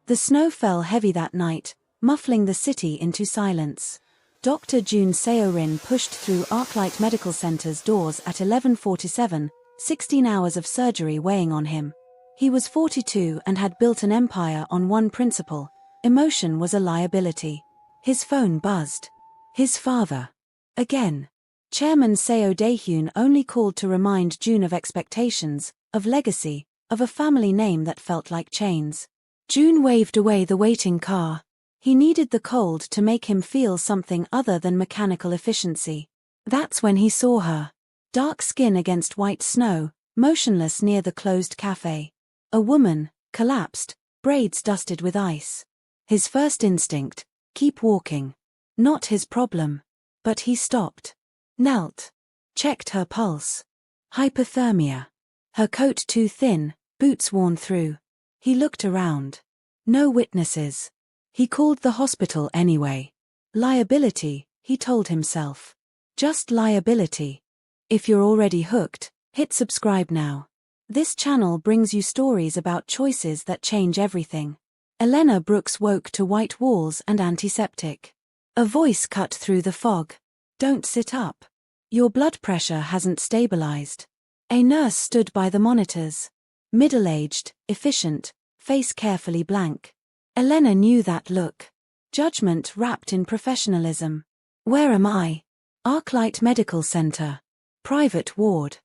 The snow fell heavy that night, muffling the city into silence. Dr. Joon Seo-rin pushed through ArcLight Medical Center's doors at 11:47, 16 hours of surgery weighing on him. He was 42 and had built an empire on one principle: emotion was a liability. His phone buzzed. His father. Again. Chairman Seo Dae-hyun only called to remind June of expectations, of legacy, of a family name that felt like chains. June waved away the waiting car. He needed the cold to make him feel something other than mechanical efficiency. That's when he saw her. Dark skin against white snow, motionless near the closed cafe. A woman, collapsed, braids dusted with ice. His first instinct, keep walking. Not his problem. But he stopped. Knelt. Checked her pulse. Hypothermia. Her coat too thin, boots worn through. He looked around. No witnesses. He called the hospital anyway. Liability, he told himself. Just liability. If you're already hooked, hit subscribe now. This channel brings you stories about choices that change everything. Elena Brooks woke to white walls and antiseptic. A voice cut through the fog. Don't sit up. Your blood pressure hasn't stabilized. A nurse stood by the monitors. Middle-aged, efficient, face carefully blank. Elena knew that look. Judgment wrapped in professionalism. Where am I? ArcLight Medical Center. Private ward.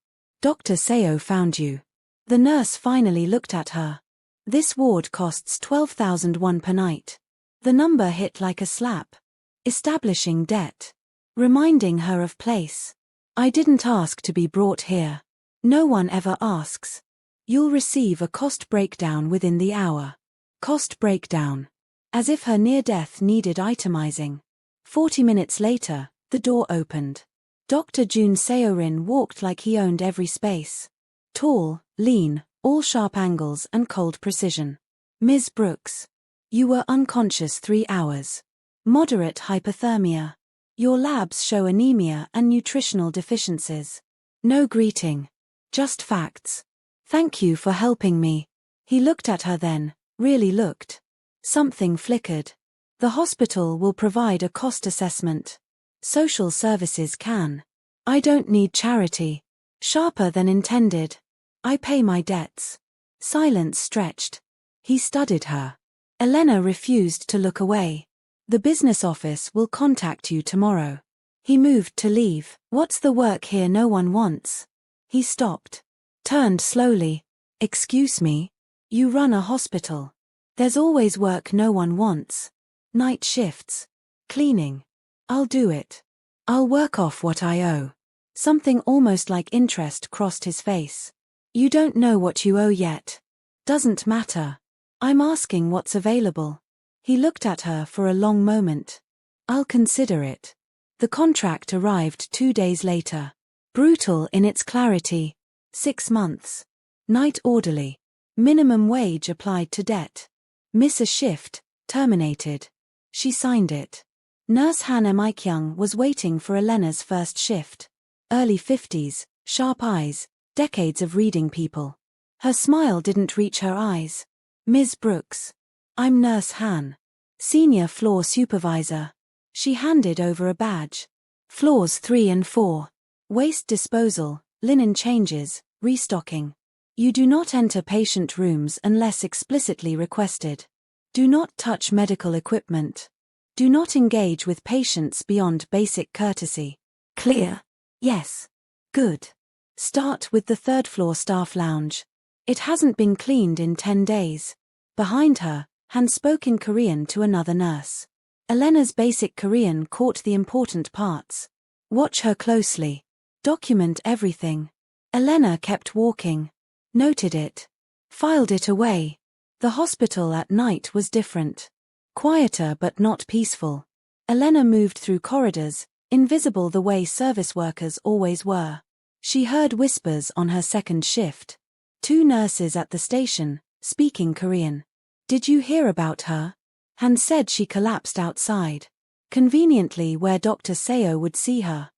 Dr. Seo found you. The nurse finally looked at her. This ward costs 12,001 per night. The number hit like a slap. Establishing debt. Reminding her of place. I didn't ask to be brought here. No one ever asks. You'll receive a cost breakdown within the hour. Cost breakdown. As if her near-death needed itemizing. 40 minutes later, the door opened. Dr. Joon Seo-rin walked like he owned every space. Tall, lean, all sharp angles and cold precision. Ms. Brooks. You were unconscious 3 hours. Moderate hypothermia. Your labs show anemia and nutritional deficiencies. No greeting. Just facts. Thank you for helping me. He looked at her then, really looked. Something flickered. The hospital will provide a cost assessment. Social services can. I don't need charity. Sharper than intended. I pay my debts. Silence stretched. He studied her. Elena refused to look away. The business office will contact you tomorrow. He moved to leave. What's the work here no one wants? He stopped. Turned slowly. Excuse me? You run a hospital. There's always work no one wants. Night shifts. Cleaning. I'll do it. I'll work off what I owe. Something almost like interest crossed his face. You don't know what you owe yet. Doesn't matter. I'm asking what's available. He looked at her for a long moment. I'll consider it. The contract arrived 2 days later. Brutal in its clarity. 6 months. Night orderly. Minimum wage applied to debt. Miss a shift, terminated. She signed it. Nurse Han Emikyung was waiting for Elena's first shift. Early 50s, sharp eyes, decades of reading people. Her smile didn't reach her eyes. Ms. Brooks. I'm Nurse Han. Senior floor supervisor. She handed over a badge. Floors 3 and 4. Waste disposal, linen changes, restocking. You do not enter patient rooms unless explicitly requested. Do not touch medical equipment. Do not engage with patients beyond basic courtesy. Clear? Yes. Good. Start with the 3rd floor staff lounge. It hasn't been cleaned in 10 days. Behind her, Han spoke in Korean to another nurse. Elena's basic Korean caught the important parts. Watch her closely. Document everything. Elena kept walking. Noted it. Filed it away. The hospital at night was different. Quieter but not peaceful. Elena moved through corridors, invisible the way service workers always were. She heard whispers on her second shift. 2 nurses at the station, speaking Korean. Did you hear about her? Han said she collapsed outside. Conveniently where Dr. Seo would see her.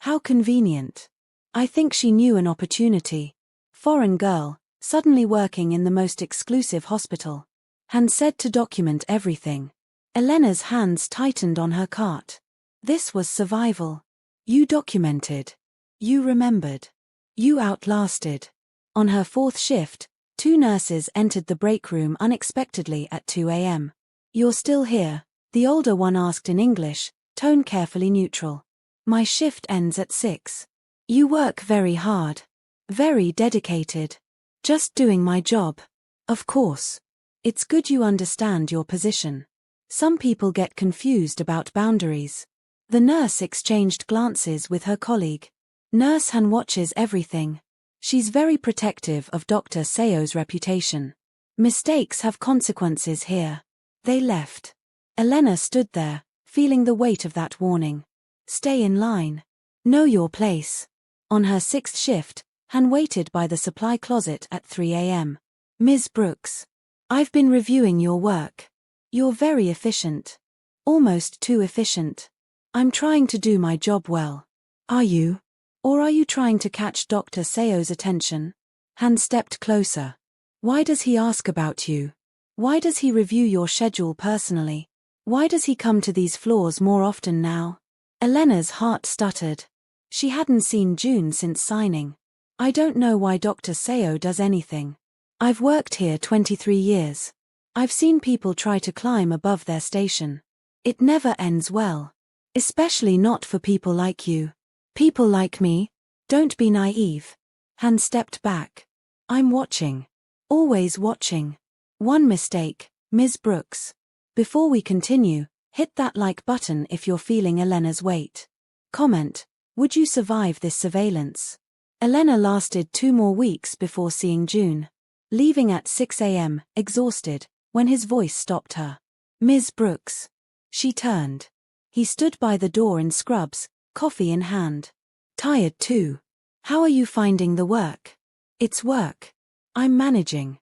How convenient. I think she knew an opportunity. Foreign girl, suddenly working in the most exclusive hospital. Han said to document everything. Elena's hands tightened on her cart. This was survival. You documented. You remembered. You outlasted. On her fourth shift, 2 nurses entered the break room unexpectedly at 2 a.m. You're still here? The older one asked in English, tone carefully neutral. My shift ends at 6. You work very hard. Very dedicated. Just doing my job. Of course. It's good you understand your position. Some people get confused about boundaries. The nurse exchanged glances with her colleague. Nurse Han watches everything. She's very protective of Dr. Seo's reputation. Mistakes have consequences here. They left. Elena stood there, feeling the weight of that warning. Stay in line. Know your place. On her 6th shift, Han waited by the supply closet at 3 a.m. Ms. Brooks. I've been reviewing your work. You're very efficient. Almost too efficient. I'm trying to do my job well. Are you? Or are you trying to catch Dr. Seo's attention? Han stepped closer. Why does he ask about you? Why does he review your schedule personally? Why does he come to these floors more often now? Elena's heart stuttered. She hadn't seen Joon since signing. I don't know why Dr. Seo does anything. I've worked here 23 years. I've seen people try to climb above their station. It never ends well. Especially not for people like you. People like me? Don't be naive. Han stepped back. I'm watching. Always watching. One mistake, Ms. Brooks. Before we continue, hit that like button if you're feeling Elena's weight. Comment, would you survive this surveillance? Elena lasted 2 more weeks before seeing Joon. Leaving at 6 a.m., exhausted, when his voice stopped her. Ms. Brooks. She turned. He stood by the door in scrubs, coffee in hand. Tired too. How are you finding the work? It's work. I'm managing.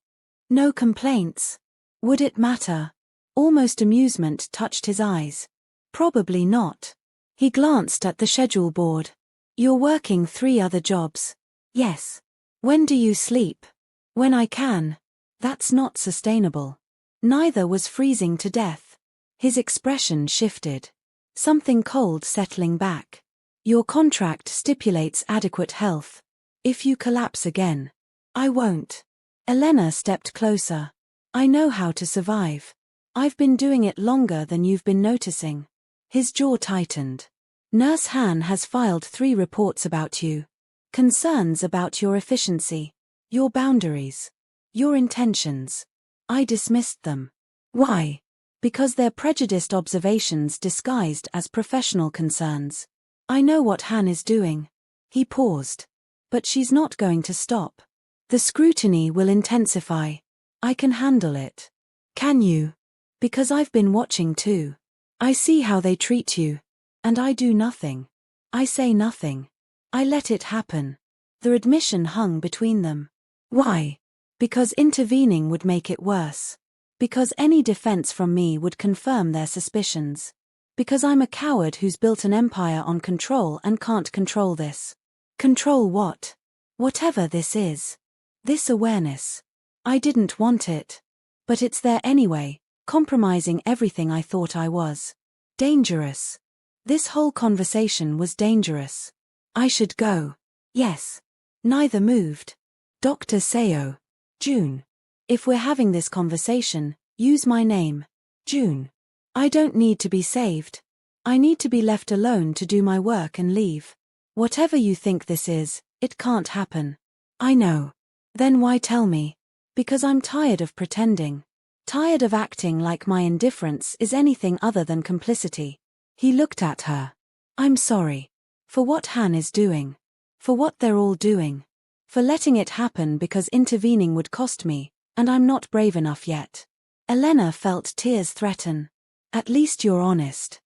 No complaints. Would it matter? Almost amusement touched his eyes. Probably not. He glanced at the schedule board. You're working 3 other jobs. Yes. When do you sleep? When I can. That's not sustainable. Neither was freezing to death. His expression shifted. Something cold settling back. Your contract stipulates adequate health. If you collapse again. I won't. Elena stepped closer. I know how to survive. I've been doing it longer than you've been noticing. His jaw tightened. Nurse Han has filed 3 reports about you. Concerns about your efficiency. Your boundaries. Your intentions. I dismissed them. Why? Because they're prejudiced observations disguised as professional concerns. I know what Han is doing. He paused. But she's not going to stop. The scrutiny will intensify. I can handle it. Can you? Because I've been watching too. I see how they treat you. And I do nothing. I say nothing. I let it happen. The admission hung between them. Why? Because intervening would make it worse. Because any defense from me would confirm their suspicions. Because I'm a coward who's built an empire on control and can't control this. Control what? Whatever this is. This awareness. I didn't want it. But it's there anyway, compromising everything I thought I was. Dangerous. This whole conversation was dangerous. I should go. Yes. Neither moved. Dr. Seo. Joon. If we're having this conversation, use my name. Joon. I don't need to be saved. I need to be left alone to do my work and leave. Whatever you think this is, it can't happen. I know. Then why tell me? Because I'm tired of pretending. Tired of acting like my indifference is anything other than complicity. He looked at her. I'm sorry. For what Han is doing. For what they're all doing. For letting it happen because intervening would cost me, and I'm not brave enough yet. Elena felt tears threaten. At least you're honest.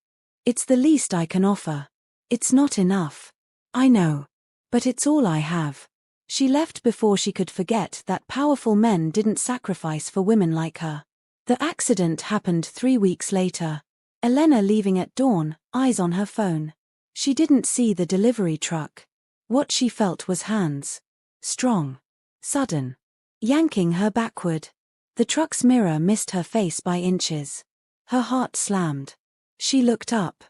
It's the least I can offer. It's not enough. I know. But it's all I have. She left before she could forget that powerful men didn't sacrifice for women like her. The accident happened 3 weeks later. Elena leaving at dawn, eyes on her phone. She didn't see the delivery truck. What she felt was hands. Strong. Sudden. Yanking her backward. The truck's mirror missed her face by inches. Her heart slammed. She looked up.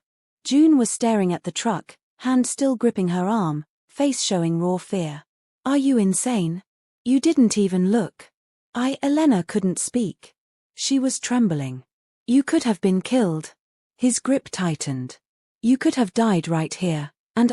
Joon was staring at the truck, hand still gripping her arm, face showing raw fear. Are you insane? You didn't even look. Elena couldn't speak. She was trembling. You could have been killed. His grip tightened. You could have died right here, and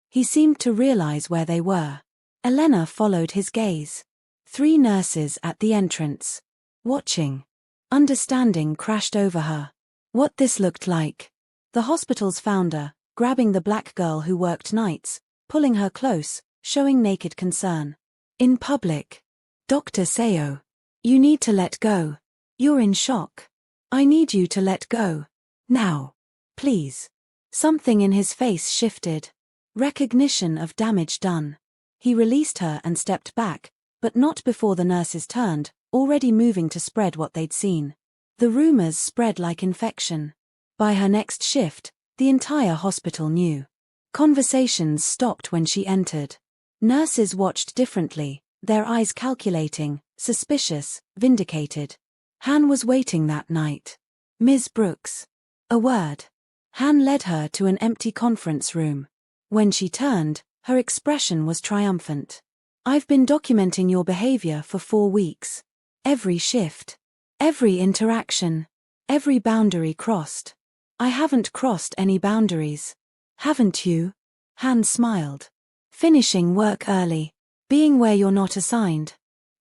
He seemed to realize where they were. Elena followed his gaze. 3 nurses at the entrance. Watching. Understanding crashed over her. What this looked like. The hospital's founder, grabbing the black girl who worked nights, pulling her close, showing naked concern. In public. Dr. Seo. You need to let go. You're in shock. I need you to let go. Now. Please. Something in his face shifted. Recognition of damage done. He released her and stepped back, but not before the nurses turned, already moving to spread what they'd seen. The rumors spread like infection. By her next shift, the entire hospital knew. Conversations stopped when she entered. Nurses watched differently, their eyes calculating, suspicious, vindicated. Han was waiting that night. Ms. Brooks. A word. Han led her to an empty conference room. When she turned, her expression was triumphant. I've been documenting your behavior for 4 weeks. Every shift. Every interaction. Every boundary crossed. I haven't crossed any boundaries. Haven't you? Han smiled. Finishing work early. Being where you're not assigned.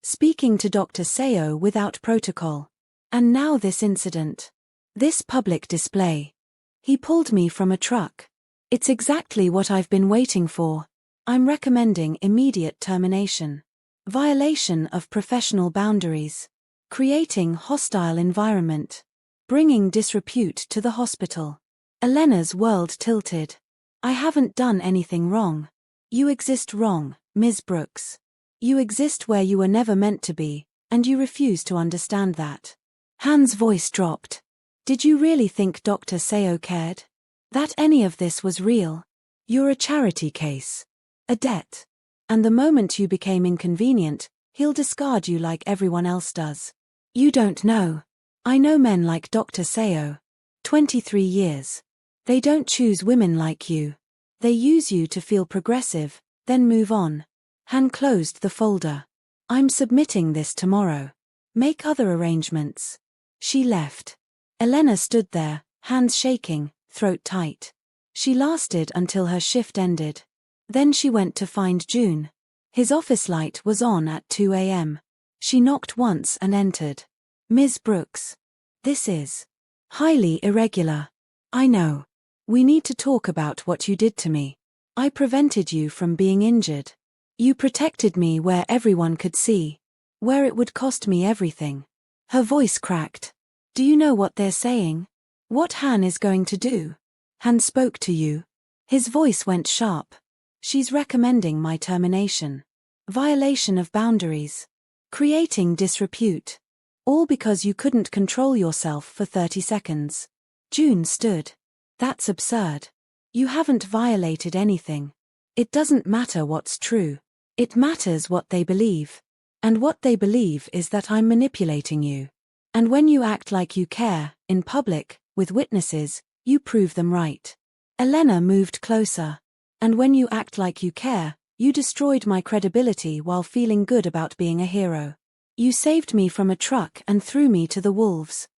Speaking to Dr. Seo without protocol. And now this incident. This public display. He pulled me from a truck. It's exactly what I've been waiting for. I'm recommending immediate termination. Violation of professional boundaries. Creating hostile environment. Bringing disrepute to the hospital. Elena's world tilted. I haven't done anything wrong. You exist wrong, Ms. Brooks. You exist where you were never meant to be, and you refuse to understand that. Han's voice dropped. Did you really think Dr. Seo cared? That any of this was real? You're a charity case. A debt. And the moment you became inconvenient, he'll discard you like everyone else does. You don't know. I know men like Dr. Seo. 23 years. They don't choose women like you. They use you to feel progressive, then move on. Han closed the folder. I'm submitting this tomorrow. Make other arrangements. She left. Elena stood there, hands shaking, throat tight. She lasted until her shift ended. Then she went to find Joon. His office light was on at 2 a.m. She knocked once and entered. Ms. Brooks. This is highly irregular. I know. We need to talk about what you did to me. I prevented you from being injured. You protected me where everyone could see. Where it would cost me everything. Her voice cracked. Do you know what they're saying? What Han is going to do? Han spoke to you. His voice went sharp. She's recommending my termination. Violation of boundaries. Creating disrepute. All because you couldn't control yourself for 30 seconds. Joon stood. That's absurd. You haven't violated anything. It doesn't matter what's true. It matters what they believe. And what they believe is that I'm manipulating you. And when you act like you care, in public, with witnesses, you prove them right. Elena moved closer. And when you act like you care, you destroyed my credibility while feeling good about being a hero. You saved me from a truck and threw me to the wolves.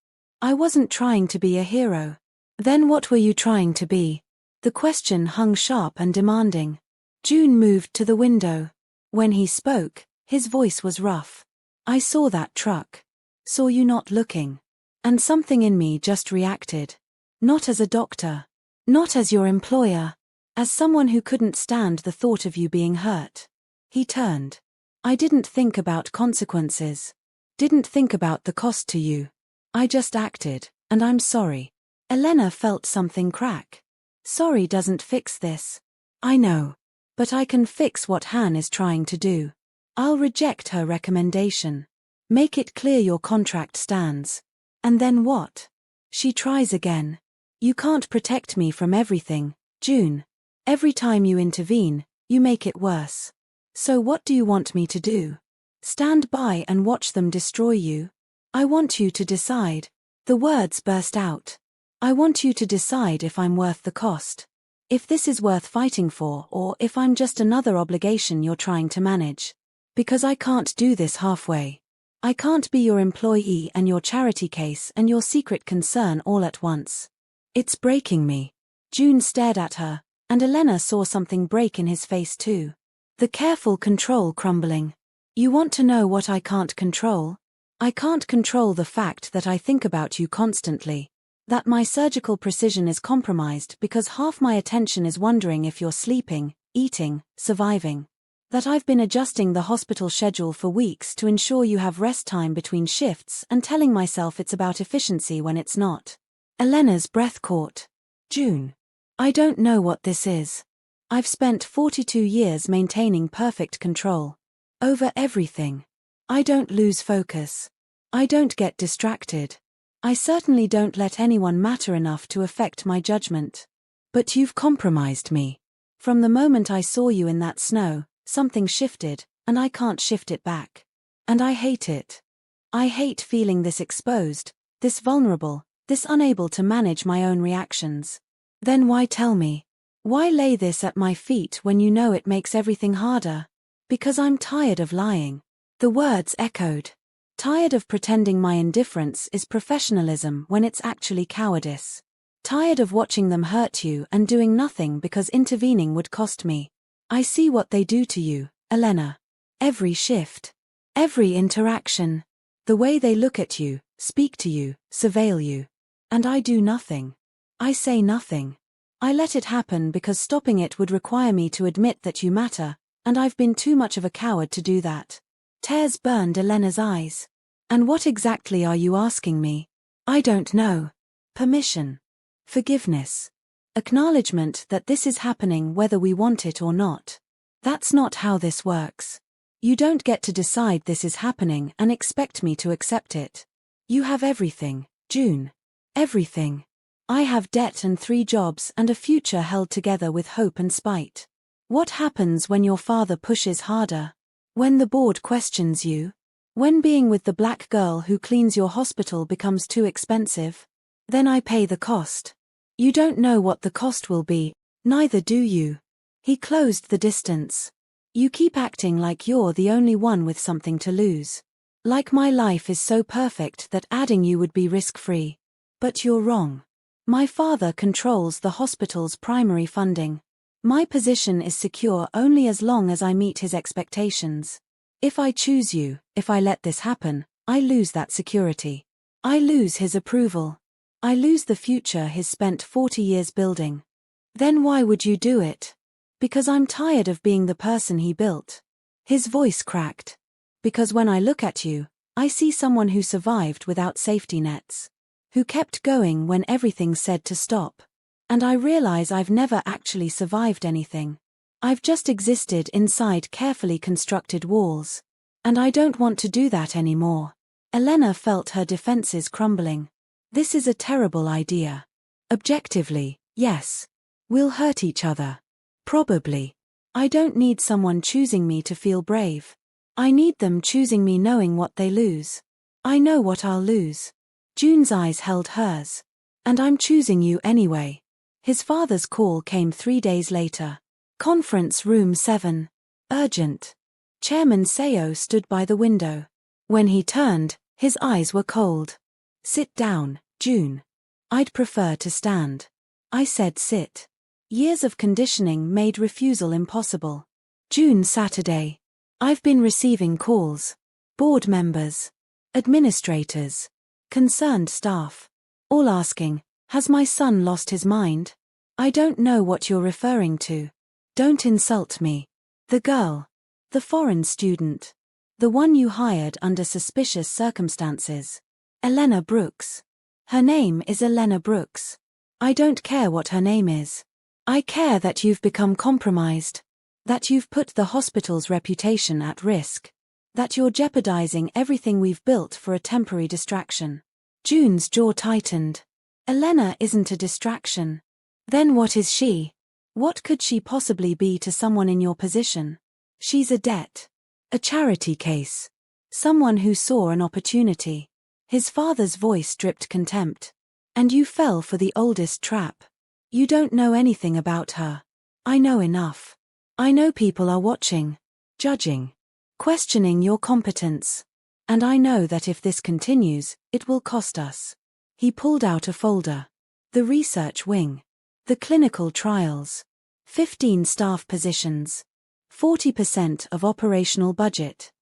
I wasn't trying to be a hero. Then what were you trying to be? The question hung sharp and demanding. Joon moved to the window. When he spoke, his voice was rough. I saw that truck. Saw you not looking. And something in me just reacted. Not as a doctor. Not as your employer. As someone who couldn't stand the thought of you being hurt. He turned. I didn't think about consequences. Didn't think about the cost to you. I just acted, and I'm sorry. Elena felt something crack. Sorry doesn't fix this. I know. But I can fix what Han is trying to do. I'll reject her recommendation. Make it clear your contract stands. And then what? She tries again. You can't protect me from everything, Joon. Every time you intervene, you make it worse. So what do you want me to do? Stand by and watch them destroy you? I want you to decide. The words burst out. I want you to decide if I'm worth the cost. If this is worth fighting for, or if I'm just another obligation you're trying to manage. Because I can't do this halfway. I can't be your employee and your charity case and your secret concern all at once. It's breaking me. Joon stared at her, and Elena saw something break in his face too. The careful control crumbling. You want to know what I can't control? I can't control the fact that I think about you constantly. That my surgical precision is compromised because half my attention is wondering if you're sleeping, eating, surviving. That I've been adjusting the hospital schedule for weeks to ensure you have rest time between shifts and telling myself it's about efficiency when it's not. Elena's breath caught. Joon. I don't know what this is. I've spent 42 years maintaining perfect control. Over everything. I don't lose focus. I don't get distracted. I certainly don't let anyone matter enough to affect my judgment. But you've compromised me. From the moment I saw you in that snow, something shifted, and I can't shift it back. And I hate it. I hate feeling this exposed, this vulnerable, this unable to manage my own reactions. Then why tell me? Why lay this at my feet when you know it makes everything harder? Because I'm tired of lying. The words echoed. Tired of pretending my indifference is professionalism when it's actually cowardice. Tired of watching them hurt you and doing nothing because intervening would cost me. I see what they do to you, Elena. Every shift. Every interaction. The way they look at you, speak to you, surveil you. And I do nothing. I say nothing. I let it happen because stopping it would require me to admit that you matter, and I've been too much of a coward to do that. Tears burned Elena's eyes. And what exactly are you asking me? I don't know. Permission. Forgiveness. Acknowledgement that this is happening whether we want it or not. That's not how this works. You don't get to decide this is happening and expect me to accept it. You have everything, Joon. Everything. I have debt and 3 jobs and a future held together with hope and spite. What happens when your father pushes harder? When the board questions you? When being with the black girl who cleans your hospital becomes too expensive? Then I pay the cost. You don't know what the cost will be, neither do you. He closed the distance. You keep acting like you're the only one with something to lose. Like my life is so perfect that adding you would be risk-free. But you're wrong. My father controls the hospital's primary funding. My position is secure only as long as I meet his expectations. If I choose you, if I let this happen, I lose that security. I lose his approval. I lose the future he's spent 40 years building. Then why would you do it? Because I'm tired of being the person he built. His voice cracked. Because when I look at you, I see someone who survived without safety nets. Who kept going when everything said to stop. And I realize I've never actually survived anything. I've just existed inside carefully constructed walls. And I don't want to do that anymore. Elena felt her defenses crumbling. This is a terrible idea. Objectively, yes. We'll hurt each other. Probably. I don't need someone choosing me to feel brave. I need them choosing me knowing what they lose. I know what I'll lose. Joon's eyes held hers. And I'm choosing you anyway. His father's call came 3 days later. Conference room 7. Urgent. Chairman Seo stood by the window. When he turned, his eyes were cold. Sit down, Joon. I'd prefer to stand. I said sit. Years of conditioning made refusal impossible. June Saturday. I've been receiving calls. Board members. Administrators. Concerned staff. All asking, has my son lost his mind? I don't know what you're referring to. Don't insult me. The girl. The foreign student. The one you hired under suspicious circumstances. Elena Brooks. Her name is Elena Brooks. I don't care what her name is. I care that you've become compromised. That you've put the hospital's reputation at risk. That you're jeopardizing everything we've built for a temporary distraction. June's jaw tightened. Elena isn't a distraction. Then what is she? What could she possibly be to someone in your position? She's a debt. A charity case. Someone who saw an opportunity. His father's voice dripped contempt. And you fell for the oldest trap. You don't know anything about her. I know enough. I know people are watching, judging, questioning your competence. And I know that if this continues, it will cost us. He pulled out a folder. The research wing. The clinical trials. 15 staff positions. 40% of operational budget.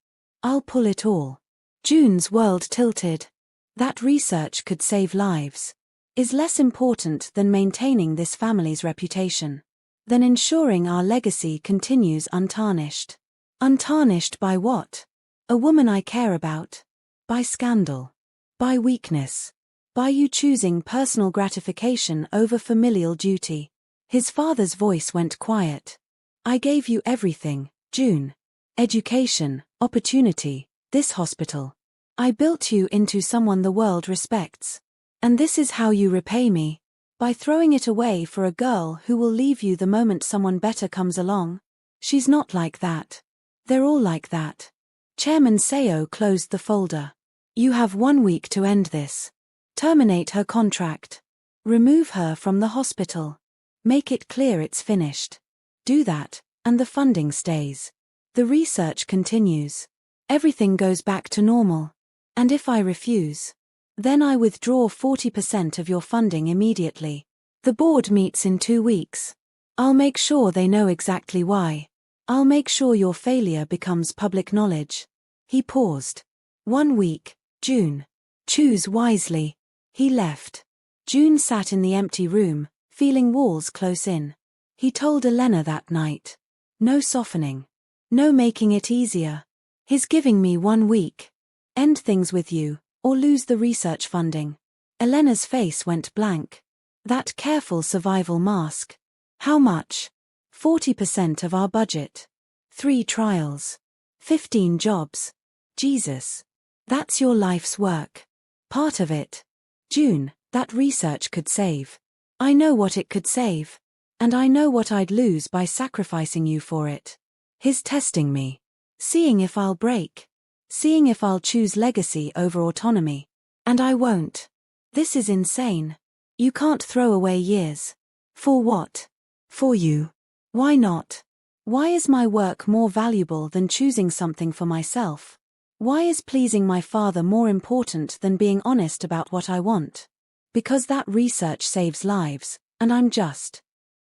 I'll pull it all. Joon's world tilted. That research could save lives. Is less important than maintaining this family's reputation. Than ensuring our legacy continues untarnished. Untarnished by what? A woman I care about. By scandal. By weakness. By you choosing personal gratification over familial duty. His father's voice went quiet. I gave you everything, Joon. Education, opportunity, this hospital. I built you into someone the world respects. And this is how you repay me. By throwing it away for a girl who will leave you the moment someone better comes along. She's not like that. They're all like that. Chairman Seo closed the folder. You have 1 week to end this. Terminate her contract. Remove her from the hospital. Make it clear it's finished. Do that, and the funding stays. The research continues. Everything goes back to normal. And if I refuse, then I withdraw 40% of your funding immediately. The board meets in 2 weeks. I'll make sure they know exactly why. I'll make sure your failure becomes public knowledge. He paused. 1 week, Joon. Choose wisely. He left. Joon sat in the empty room, feeling walls close in. He told Elena that night. No softening. No making it easier. He's giving me 1 week. End things with you, or lose the research funding. Elena's face went blank. That careful survival mask. How much? 40% of our budget. 3 trials. 15 jobs. Jesus. That's your life's work. Part of it. Joon, that research could save. I know what it could save. And I know what I'd lose by sacrificing you for it. He's testing me. Seeing if I'll break. Seeing if I'll choose legacy over autonomy. And I won't. This is insane. You can't throw away years. For what? For you. Why not? Why is my work more valuable than choosing something for myself? Why is pleasing my father more important than being honest about what I want? Because that research saves lives, and I'm just.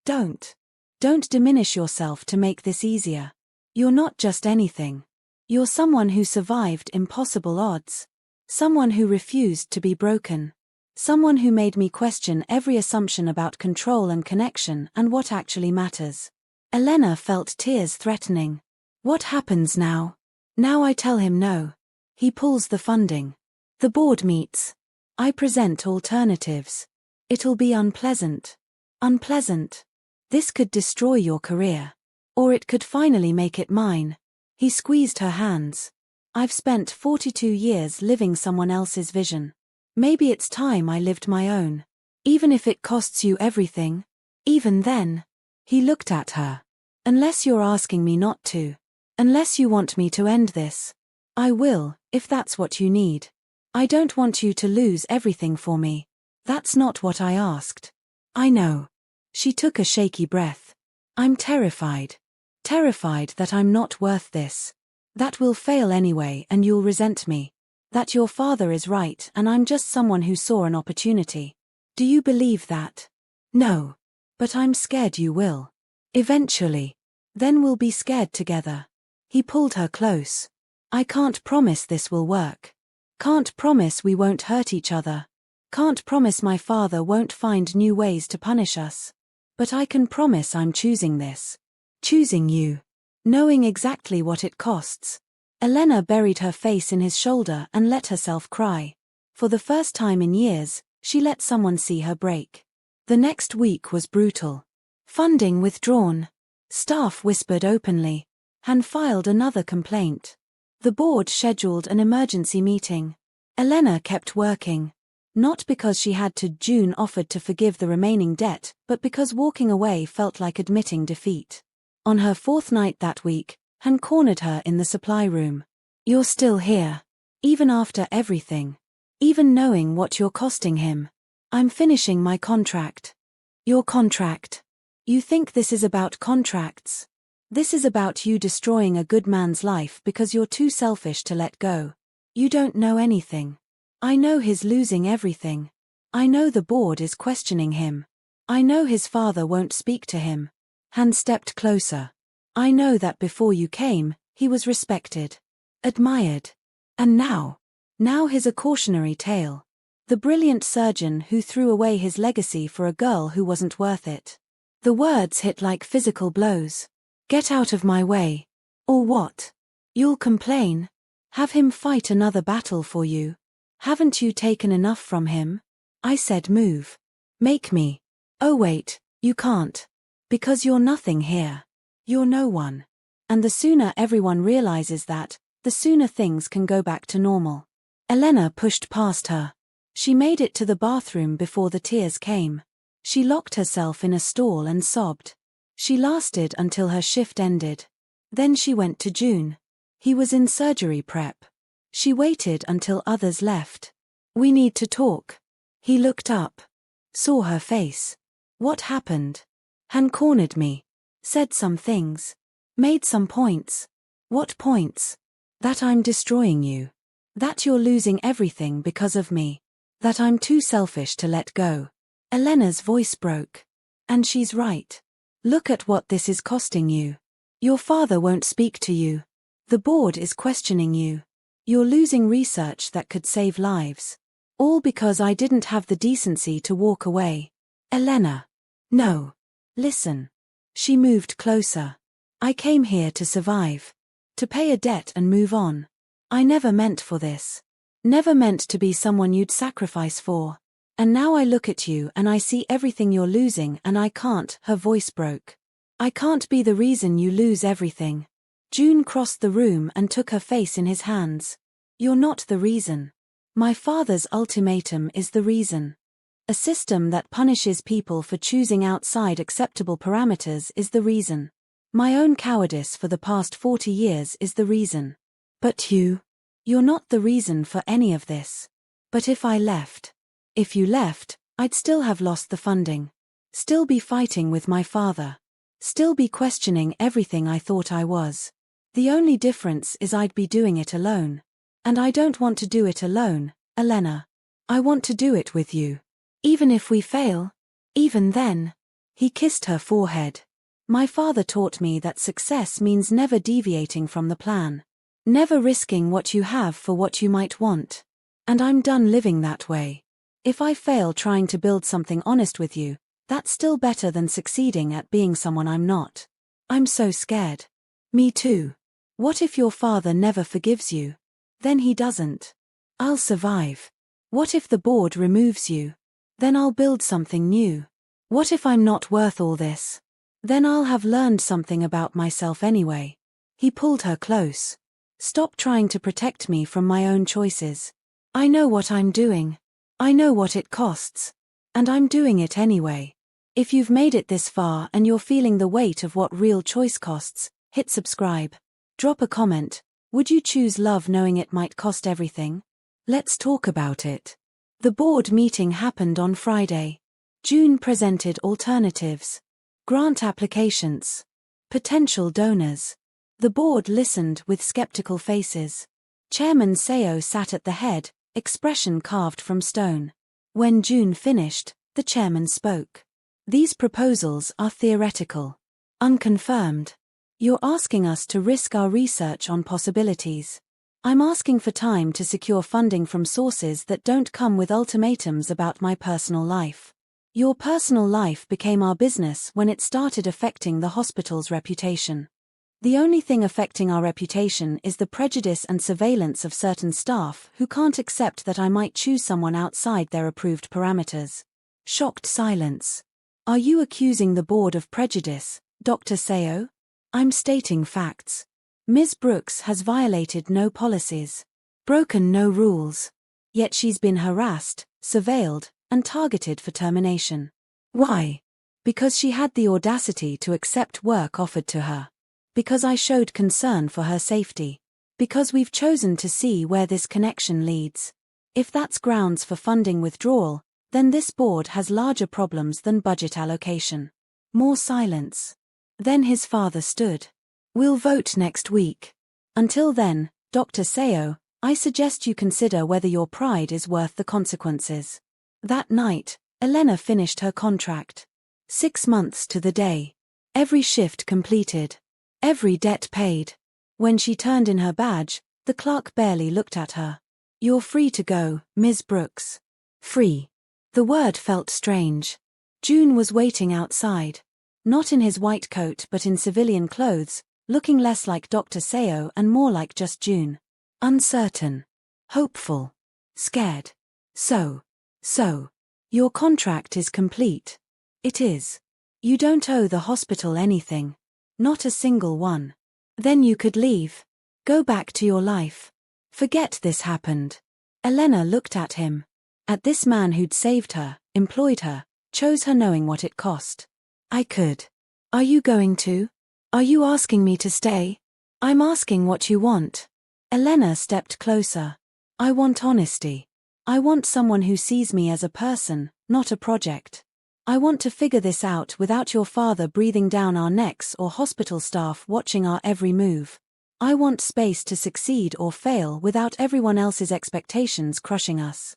Don't diminish yourself to make this easier. You're not just anything. You're someone who survived impossible odds. Someone who refused to be broken. Someone who made me question every assumption about control and connection and what actually matters. Elena felt tears threatening. What happens now? Now I tell him no. He pulls the funding. The board meets. I present alternatives. It'll be unpleasant. Unpleasant. This could destroy your career. Or it could finally make it mine. He squeezed her hands. I've spent 42 years living someone else's vision. Maybe it's time I lived my own. Even if it costs you everything. Even then. He looked at her. Unless you're asking me not to. Unless you want me to end this. I will, if that's what you need. I don't want you to lose everything for me. That's not what I asked. I know. She took a shaky breath. I'm terrified. Terrified that I'm not worth this. That we'll fail anyway and you'll resent me. That your father is right and I'm just someone who saw an opportunity. Do you believe that? No. But I'm scared you will. Eventually. Then we'll be scared together. He pulled her close. I can't promise this will work. Can't promise we won't hurt each other. Can't promise my father won't find new ways to punish us. But I can promise I'm choosing this. Choosing you. Knowing exactly what it costs. Elena buried her face in his shoulder and let herself cry. For the first time in years, she let someone see her break. The next week was brutal. Funding withdrawn. Staff whispered openly. Han filed another complaint. The board scheduled an emergency meeting. Elena kept working. Not because she had to. Joon offered to forgive the remaining debt, but because walking away felt like admitting defeat. On her 4th night that week, Han cornered her in the supply room. You're still here. Even after everything. Even knowing what you're costing him. I'm finishing my contract. Your contract. You think this is about contracts? This is about you destroying a good man's life because you're too selfish to let go. You don't know anything. I know he's losing everything. I know the board is questioning him. I know his father won't speak to him. Han stepped closer. I know that before you came, he was respected. Admired. And now he's a cautionary tale. The brilliant surgeon who threw away his legacy for a girl who wasn't worth it. The words hit like physical blows. Get out of my way. Or what? You'll complain? Have him fight another battle for you? Haven't you taken enough from him? I said move. Make me. Oh wait, you can't. Because you're nothing here. You're no one. And the sooner everyone realizes that, the sooner things can go back to normal. Elena pushed past her. She made it to the bathroom before the tears came. She locked herself in a stall and sobbed. She lasted until her shift ended. Then she went to Joon. He was in surgery prep. She waited until others left. We need to talk. He looked up. Saw her face. What happened? Han cornered me. Said some things. Made some points. What points? That I'm destroying you. That you're losing everything because of me. That I'm too selfish to let go. Elena's voice broke. And she's right. Look at what this is costing you. Your father won't speak to you. The board is questioning you. You're losing research that could save lives. All because I didn't have the decency to walk away. Elena. No. Listen. She moved closer. I came here to survive. To pay a debt and move on. I never meant for this. Never meant to be someone you'd sacrifice for. And now I look at you and I see everything you're losing and I can't, her voice broke. I can't be the reason you lose everything. Joon crossed the room and took her face in his hands. You're not the reason. My father's ultimatum is the reason. A system that punishes people for choosing outside acceptable parameters is the reason. My own cowardice for the past 40 years is the reason. But you're not the reason for any of this. But if I left, if you left, I'd still have lost the funding. Still be fighting with my father. Still be questioning everything I thought I was. The only difference is I'd be doing it alone. And I don't want to do it alone, Elena. I want to do it with you. Even if we fail, even then. He kissed her forehead. My father taught me that success means never deviating from the plan. Never risking what you have for what you might want. And I'm done living that way. If I fail trying to build something honest with you, that's still better than succeeding at being someone I'm not. I'm so scared. Me too. What if your father never forgives you? Then he doesn't. I'll survive. What if the board removes you? Then I'll build something new. What if I'm not worth all this? Then I'll have learned something about myself anyway. He pulled her close. Stop trying to protect me from my own choices. I know what I'm doing. I know what it costs. And I'm doing it anyway. If you've made it this far and you're feeling the weight of what real choice costs, hit subscribe. Drop a comment. Would you choose love knowing it might cost everything? Let's talk about it. The board meeting happened on Friday. Joon presented alternatives. Grant applications. Potential donors. The board listened with skeptical faces. Chairman Seo sat at the head, expression carved from stone. When Joon finished, the chairman spoke. These proposals are theoretical. Unconfirmed. You're asking us to risk our research on possibilities. I'm asking for time to secure funding from sources that don't come with ultimatums about my personal life. Your personal life became our business when it started affecting the hospital's reputation. The only thing affecting our reputation is the prejudice and surveillance of certain staff who can't accept that I might choose someone outside their approved parameters. Shocked silence. Are you accusing the board of prejudice, Dr. Seo? I'm stating facts. Ms. Brooks has violated no policies, broken no rules. Yet she's been harassed, surveilled, and targeted for termination. Why? Because she had the audacity to accept work offered to her. Because I showed concern for her safety. Because we've chosen to see where this connection leads. If that's grounds for funding withdrawal, then this board has larger problems than budget allocation. More silence. Then his father stood. We'll vote next week. Until then, Dr. Seo, I suggest you consider whether your pride is worth the consequences. That night, Elena finished her contract. 6 months to the day. Every shift completed. Every debt paid. When she turned in her badge, the clerk barely looked at her. You're free to go, Ms. Brooks. Free. The word felt strange. Joon was waiting outside. Not in his white coat but in civilian clothes, looking less like Dr. Seo and more like just Joon. Uncertain. Hopeful. Scared. So. Your contract is complete. It is. You don't owe the hospital anything. Not a single one. Then you could leave. Go back to your life. Forget this happened. Elena looked at him. At this man who'd saved her, employed her, chose her knowing what it cost. I could. Are you going to? Are you asking me to stay? I'm asking what you want. Elena stepped closer. I want honesty. I want someone who sees me as a person, not a project. I want to figure this out without your father breathing down our necks or hospital staff watching our every move. I want space to succeed or fail without everyone else's expectations crushing us.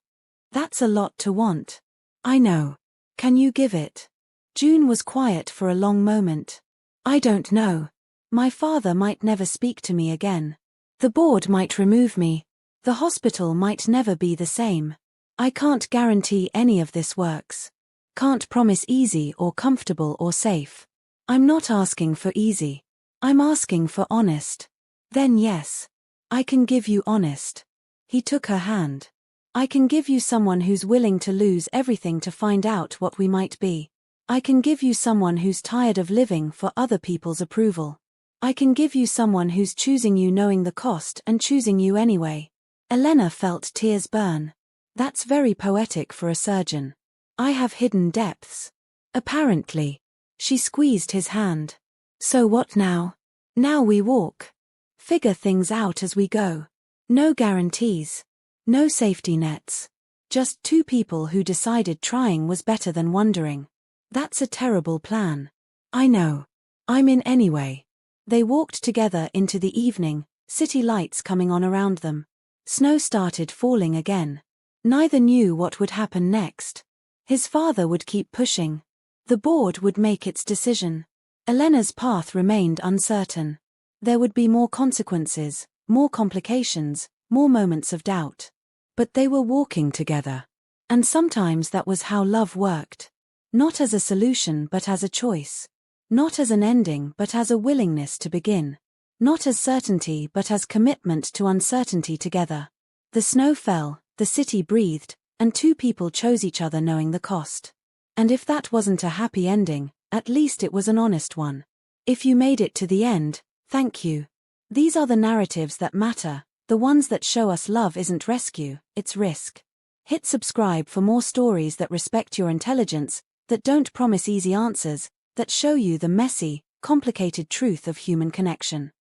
That's a lot to want. I know. Can you give it? Joon was quiet for a long moment. I don't know. My father might never speak to me again. The board might remove me. The hospital might never be the same. I can't guarantee any of this works. Can't promise easy or comfortable or safe. I'm not asking for easy. I'm asking for honest. Then yes. I can give you honest. He took her hand. I can give you someone who's willing to lose everything to find out what we might be. I can give you someone who's tired of living for other people's approval. I can give you someone who's choosing you knowing the cost and choosing you anyway. Elena felt tears burn. That's very poetic for a surgeon. I have hidden depths. Apparently. She squeezed his hand. So what now? Now we walk. Figure things out as we go. No guarantees. No safety nets. Just two people who decided trying was better than wondering. That's a terrible plan. I know. I'm in anyway. They walked together into the evening, city lights coming on around them. Snow started falling again. Neither knew what would happen next. His father would keep pushing. The board would make its decision. Elena's path remained uncertain. There would be more consequences, more complications, more moments of doubt. But they were walking together. And sometimes that was how love worked. Not as a solution but as a choice. Not as an ending but as a willingness to begin. Not as certainty but as commitment to uncertainty together. The snow fell, the city breathed, and two people chose each other knowing the cost. And if that wasn't a happy ending, at least it was an honest one. If you made it to the end, thank you. These are the narratives that matter, the ones that show us love isn't rescue, it's risk. Hit subscribe for more stories that respect your intelligence, that don't promise easy answers, that show you the messy, complicated truth of human connection.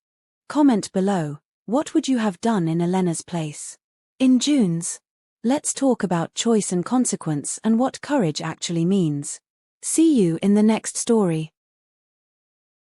Comment below, what would you have done in Elena's place? In Joon's? Let's talk about choice and consequence and what courage actually means. See you in the next story.